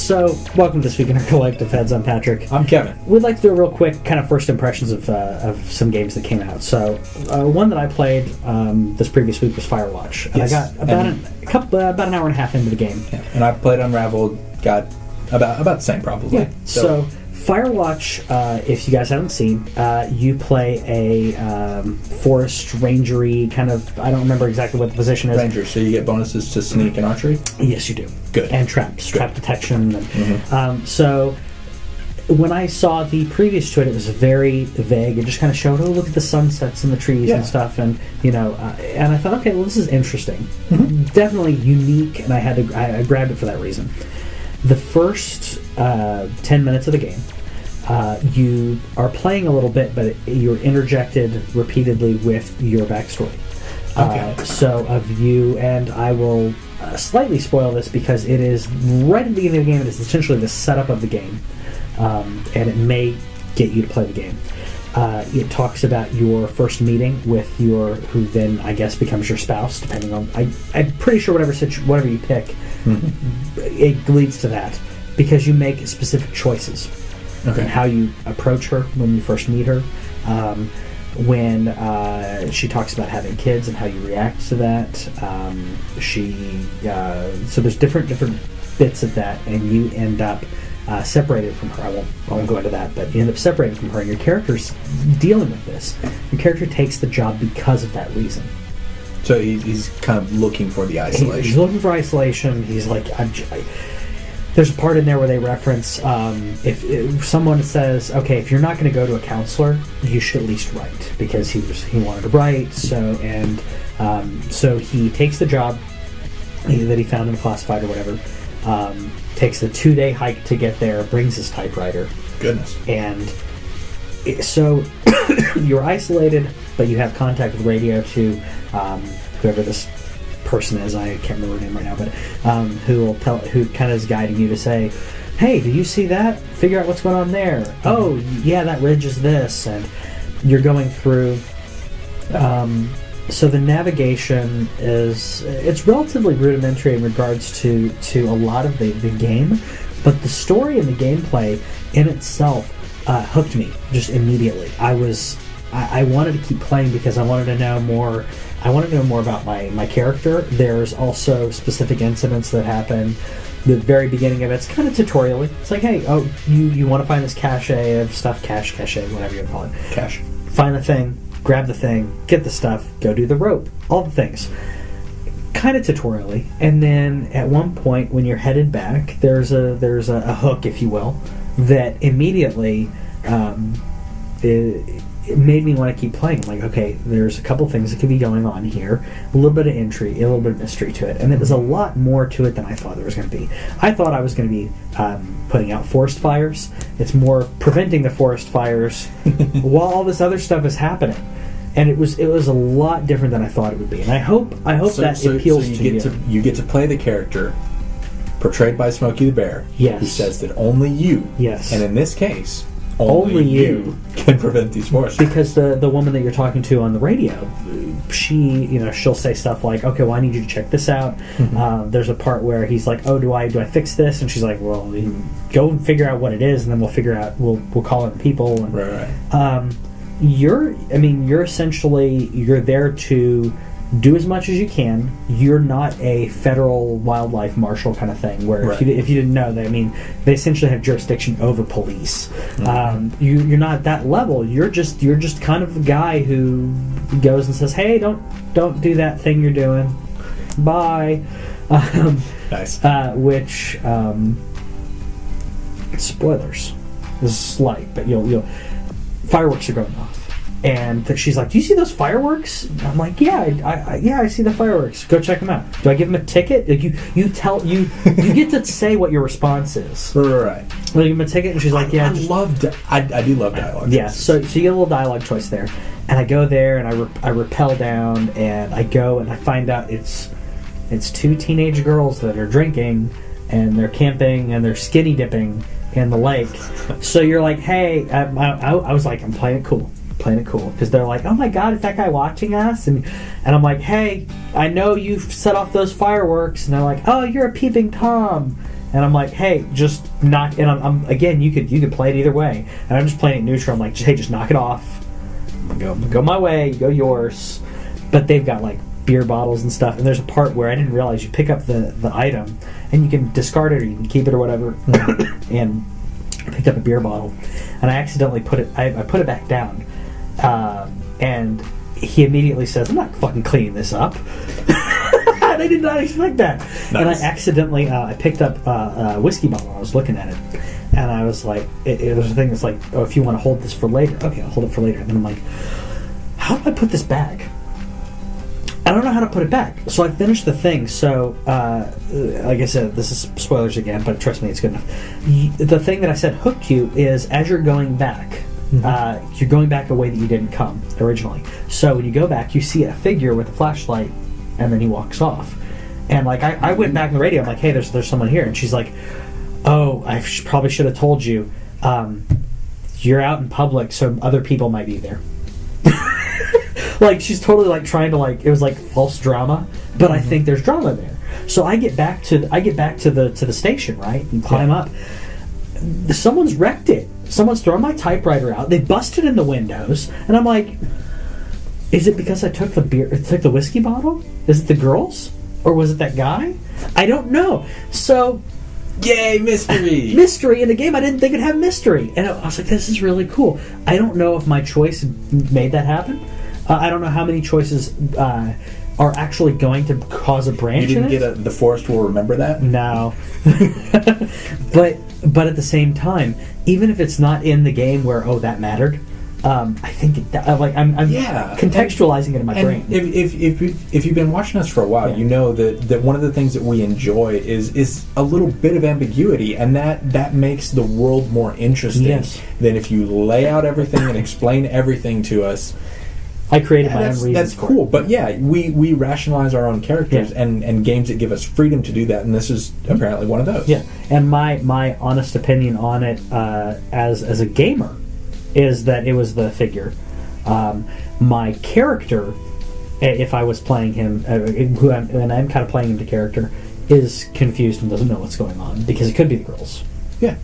So, welcome to This Week in Our Collective Heads. I'm Patrick. I'm Kevin. We'd like to do a real quick kind of first impressions of some games that came out. So, one that I played this previous week was Firewatch. And yes. I got about an hour and a half into the game. Yeah. And I played Unravel, got about the same probably. Yeah. So Firewatch, if you guys haven't seen, you play a forest rangery kind of, I don't remember exactly what the position is. Ranger, so you get bonuses to sneak and archery? Yes, you do. Good. And traps, Good. trap detection. And, so when I saw the previous to it, it was very vague. It just kind of showed, look at the sunsets and the trees and stuff. And, and I thought, okay, well, this is interesting. Mm-hmm. Definitely unique, and I grabbed it for that reason. The first 10 minutes of the game, you are playing a little bit, but you're interjected repeatedly with your backstory. Okay. So of you, and I will slightly spoil this because it is right at the beginning of the game. It is essentially the setup of the game, and it may get you to play the game. It talks about your first meeting with who then I guess becomes your spouse, depending on. I'm pretty sure whatever you pick, it leads to that because you make specific choices. Okay. And how you approach her when you first meet her, when she talks about having kids and how you react to that. So there's different bits of that, and you end up separated from her. I won't go into that, but you end up separated from her, and your character's dealing with this. Your character takes the job because of that reason. So he's kind of looking for the isolation. He's looking for isolation. He's like, there's a part in there where they reference if someone says, okay, if you're not going to go to a counselor, you should at least write, because he wanted to write. So he takes the job that he found in the classified or whatever. Takes the 2-day hike to get there, brings his typewriter. Goodness. And so you're isolated, but you have contact with radio to whoever this person is. I can't remember her name right now, but who kind of is guiding you to say, hey, do you see that? Figure out what's going on there. Mm-hmm. Oh, yeah, that ridge is this. And you're going through... So the navigation it's relatively rudimentary in regards to a lot of the game, but the story and the gameplay in itself hooked me just immediately. I wanted to keep playing because I wanted to know more. I wanted to know more about my character. There's also specific incidents that happen. The very beginning of it's kind of tutorial-y. It's like, hey, you want to find this cache of stuff, cache, whatever you call it. Cache. Find the thing. Grab the thing, get the stuff, go do the rope, all the things. Kind of tutorially, and then at one point when you're headed back, there's a hook, if you will, that immediately it made me want to keep playing. I'm like, okay, there's a couple things that could be going on here, a little bit of intrigue, a little bit of mystery to it, and there was a lot more to it than I thought there was going to be. I thought I was going to be putting out forest fires. It's more preventing the forest fires while all this other stuff is happening. And it was a lot different than I thought it would be, and I hope that appeals to you. You get to play the character portrayed by Smokey the Bear, yes, who says that only you, yes, and in this case, only you can prevent these forests. Because the woman that you're talking to on the radio, she'll say stuff like, okay, well, I need you to check this out. Mm-hmm. There's a part where he's like, oh, do I fix this? And she's like, well, go and figure out what it is, and then we'll call in people. And, right. You're essentially there to do as much as you can. You're not a federal wildlife marshal kind of thing where if you didn't know, they essentially have jurisdiction over police. Mm-hmm. You're not at that level. You're just kind of the guy who goes and says, hey, don't do that thing you're doing. Bye. Nice. Which spoilers is slight, but you'll fireworks are going off, and she's like, do you see those fireworks? And I'm like, yeah, I see the fireworks. Go check them out. Do I give them a ticket? Like you get to say what your response is. Right. Well, you give them a ticket, and she's like, yeah. I do love dialogue. Yeah. So you get a little dialogue choice there, and I go there and I rappel down, and I go and I find out it's 2 teenage girls that are drinking, and they're camping, and they're skinny dipping in the lake. So you're like, hey, I was like, I'm playing it cool because they're like, oh my god, is that guy watching us? And I'm like, hey, I know you set off those fireworks. And they're like, oh, you're a peeping Tom. and I'm like, hey, just knock. And I'm again, you could play it either way, and I'm just playing it neutral. I'm like, hey, just knock it off. Go my way. You go yours. But they've got like beer bottles and stuff, and there's a part where I didn't realize you pick up the item and you can discard it or you can keep it or whatever. And I picked up a beer bottle and I accidentally put it I put it back down, and he immediately says, I'm not fucking cleaning this up. And I did not expect that. Nice. And I accidentally I picked up a whiskey bottle. I was looking at it and I was like, there's a thing that's like, oh, if you want to hold this for later, okay, I'll hold it for later. And then I'm like, how do I put this back? I don't know how to put it back. So I finished the thing. So, like I said, this is spoilers again, but trust me, it's good enough. The thing that I said hooked you is as you're going back, you're going back a way that you didn't come originally. So when you go back, you see a figure with a flashlight, and then he walks off. And like I went back on the radio. I'm like, hey, there's someone here, and she's like, oh, I probably should have told you. You're out in public, so other people might be there. Like she's totally like trying to like it was like false drama, but I think there's drama there. So I get back to the station, right, and climb up. Someone's wrecked it. Someone's thrown my typewriter out. They busted in the windows, and I'm like, is it because I took the whiskey bottle? Is it the girls, or was it that guy? I don't know. So. Yay, mystery! Mystery in the game. I didn't think it'd have mystery, and I was like, this is really cool. I don't know if my choice made that happen. I don't know how many choices are actually going to cause a branch. You didn't get the forest will remember that? No. but at the same time, even if it's not in the game where that mattered, I think I'm contextualizing it in my brain. If you've been watching us for a while, you know that one of the things that we enjoy is a little bit of ambiguity, and that makes the world more interesting than if you lay out everything and explain everything to us. I created my own reasons. That's cool, but we rationalize our own characters and games that give us freedom to do that, and this is apparently one of those. Yeah, and my honest opinion on it as a gamer is that it was the figure. My character, if I was playing him, and I'm kind of playing him to character, is confused and doesn't know what's going on because it could be the girls. Yeah,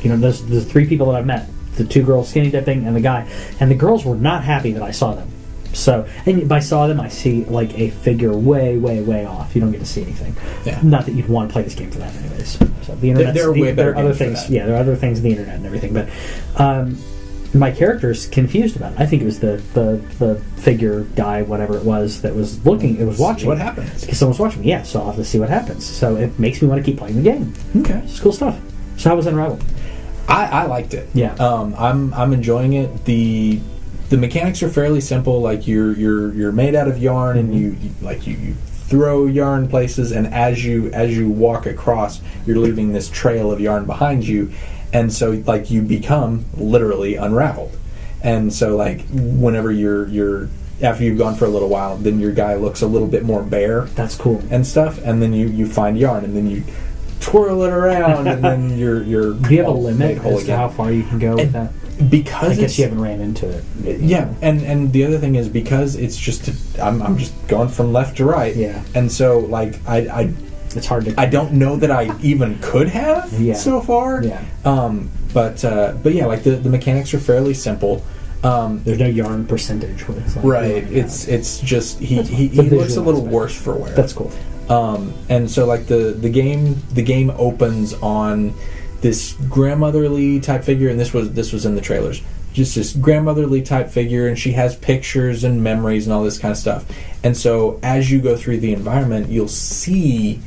there's the three people that I've met. The two girls skinny dipping and the guy, and the girls were not happy that I saw them. So, and if I saw them, I see like a figure way off. You don't get to see anything. Yeah. Not that you'd want to play this game for that, anyways. So the internet. There are other things. Yeah, there are other things in the internet and everything. But my character's confused about it. I think it was the figure guy, whatever it was, that was looking. It was watching. What happens? Because someone's watching me. Yeah, so I'll have to see what happens. So it makes me want to keep playing the game. Okay, it's cool stuff. So how was Unravel? I liked it. Yeah. I'm enjoying it. The mechanics are fairly simple. Like you're made out of yarn, and you throw yarn places, and as you walk across, you're leaving this trail of yarn behind you, and so like you become literally unraveled. And so like whenever you're after you've gone for a little while, then your guy looks a little bit more bare. That's cool. And stuff, and then you find yarn, and then you twirl it around, and then you're do you have a limit as to how far you can go with that? Because I guess you haven't ran into it. Yeah, and the other thing is because it's just I'm just going from left to right. Yeah, and so like I it's hard to. I don't know that I even could have so far. Yeah. But yeah, like the mechanics are fairly simple. There's no yarn percentage. Where it's like right. It's just he looks a little worse for wear. That's cool. And so like the game opens on this grandmotherly type figure, and this was in the trailers. Just this grandmotherly type figure, and she has pictures and memories and all this kind of stuff. And so as you go through the environment, you'll see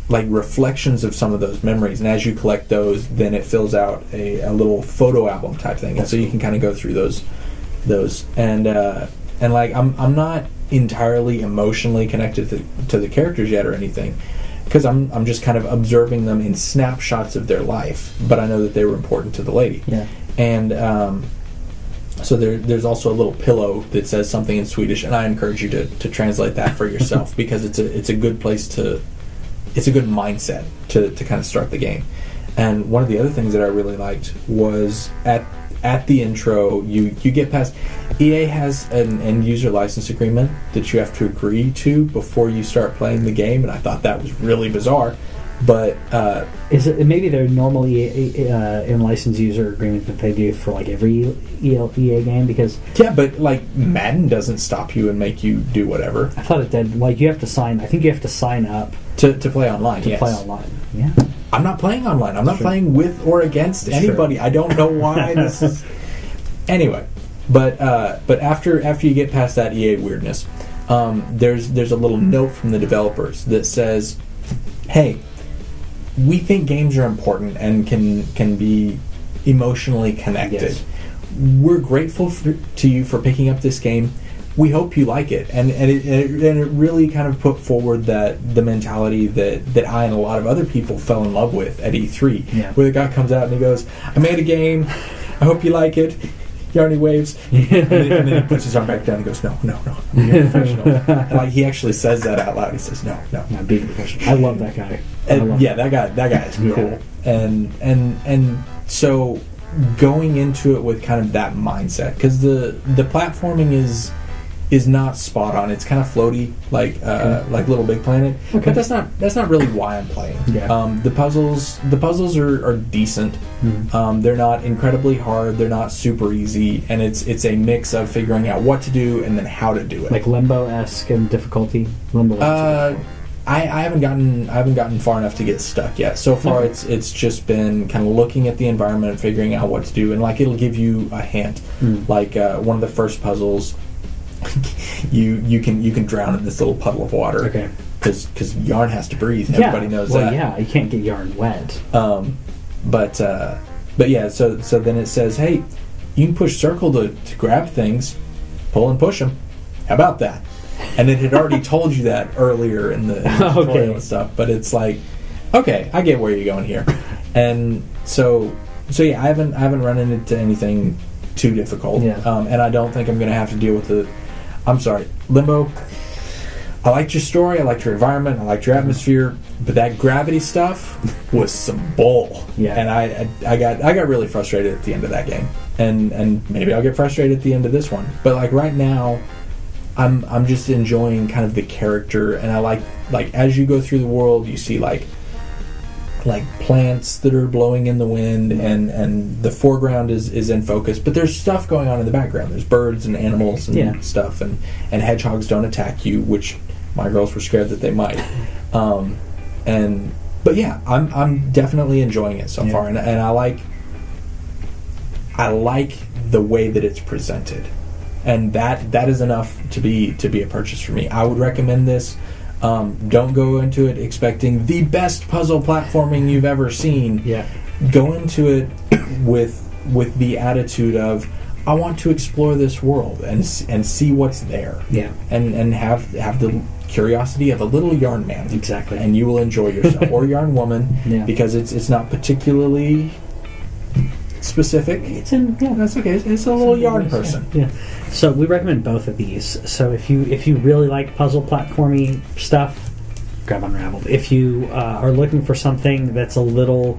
like reflections of some of those memories, and as you collect those, then it fills out a little photo album type thing. And so you can kind of go through those and like I'm not entirely emotionally connected to the characters yet or anything, because I'm just kind of observing them in snapshots of their life, but I know that they were important to the lady. Yeah. And so there's also a little pillow that says something in Swedish, and I encourage you to translate that for yourself because it's a good place it's a good mindset to kind of start the game. And one of the other things that I really liked was at the intro, you get past. EA has an end user license agreement that you have to agree to before you start playing the game, and I thought that was really bizarre. But is it maybe they're normally in license user agreement that they do for like every EA game? Because yeah, but like Madden doesn't stop you and make you do whatever. I thought it did. Like you have to sign. I think you have to sign up to play online. To play online. Yeah. I'm not playing online. I'm not playing with or against anybody. I don't know why this is. Anyway, but after you get past that EA weirdness, there's a little note from the developers that says, "Hey, we think games are important and can be emotionally connected. Yes. We're grateful to you for picking up this game. We hope you like it." And it really kind of put forward the mentality that I and a lot of other people fell in love with at E3, where the guy comes out and he goes, "I made a game. I hope you like it." Yarny waves, and then he puts his arm back down and goes, "No, I'm being professional." And like he actually says that out loud. He says, "No, I'm being professional." I love that guy. That guy is cool. And so going into it with kind of that mindset, because the platforming is not spot on. It's kind of floaty, like Little Big Planet. Okay. But that's not really why I'm playing. Yeah. The puzzles are decent. Mm-hmm. They're not incredibly hard. They're not super easy, and it's a mix of figuring out what to do and then how to do it. Like Limbo-esque in difficulty. I haven't gotten far enough to get stuck yet. So far, it's just been kind of looking at the environment and figuring out what to do, and like it'll give you a hint. Like one of the first puzzles. you can drown in this little puddle of water. Okay. Because Yarn has to breathe. Everybody knows that. Well, yeah, you can't get Yarn wet. But yeah. So then it says, hey, you can push circle to grab things, pull and push them. How about that? And it had already told you that earlier in the tutorial and stuff. But it's like, okay, I get where you're going here. And so yeah, I haven't run into anything too difficult. Yeah. And I don't think I'm going to have to deal with the. I'm sorry, Limbo. I liked your story, I liked your environment, I liked your atmosphere, but that gravity stuff was some bull. Yeah. And I got really frustrated at the end of that game, and maybe I'll get frustrated at the end of this one. But like right now, I'm just enjoying kind of the character, and I like as you go through the world, you see like plants that are blowing in the wind, and the foreground is in focus, but there's stuff going on in the background. There's birds and animals and stuff, and hedgehogs don't attack you, which my girls were scared that they might. But yeah, I'm definitely enjoying it so far, and I like the way that it's presented, and that is enough to be a purchase for me. I would recommend this. Don't go into it expecting the best puzzle platforming you've ever seen. Yeah. Go into it with the attitude of, I want to explore this world and see what's there. Yeah. And have the curiosity of a little yarn man. Exactly. And you will enjoy yourself. Or yarn woman. Yeah. Because it's not particularly specific. That's okay. It's a little yarn person. Yeah. So we recommend both of these. So if you really like puzzle platformy stuff, grab Unravel. If you are looking for something that's a little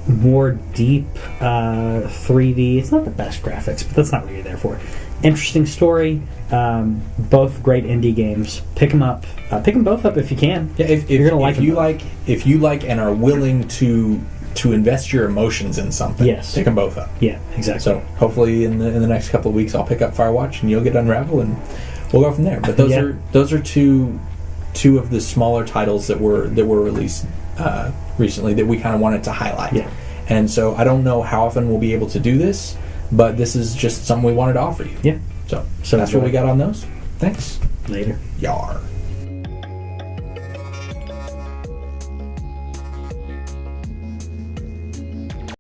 more deep 3D, it's not the best graphics, but that's not what you're there for. Interesting story. Both great indie games. Pick them up. Pick them both up if you can. Yeah, if you're gonna like them. If you like and are willing to invest your emotions in something, yes, pick them both up. Yeah, exactly. So hopefully in the next couple of weeks I'll pick up Firewatch and you'll get Unravel and we'll go from there. But those are two of the smaller titles that were released recently that we kind of wanted to highlight. Yeah. And so I don't know how often we'll be able to do this, but this is just something we wanted to offer you. Yeah. So that's what we got on those. Thanks. Later. Yar.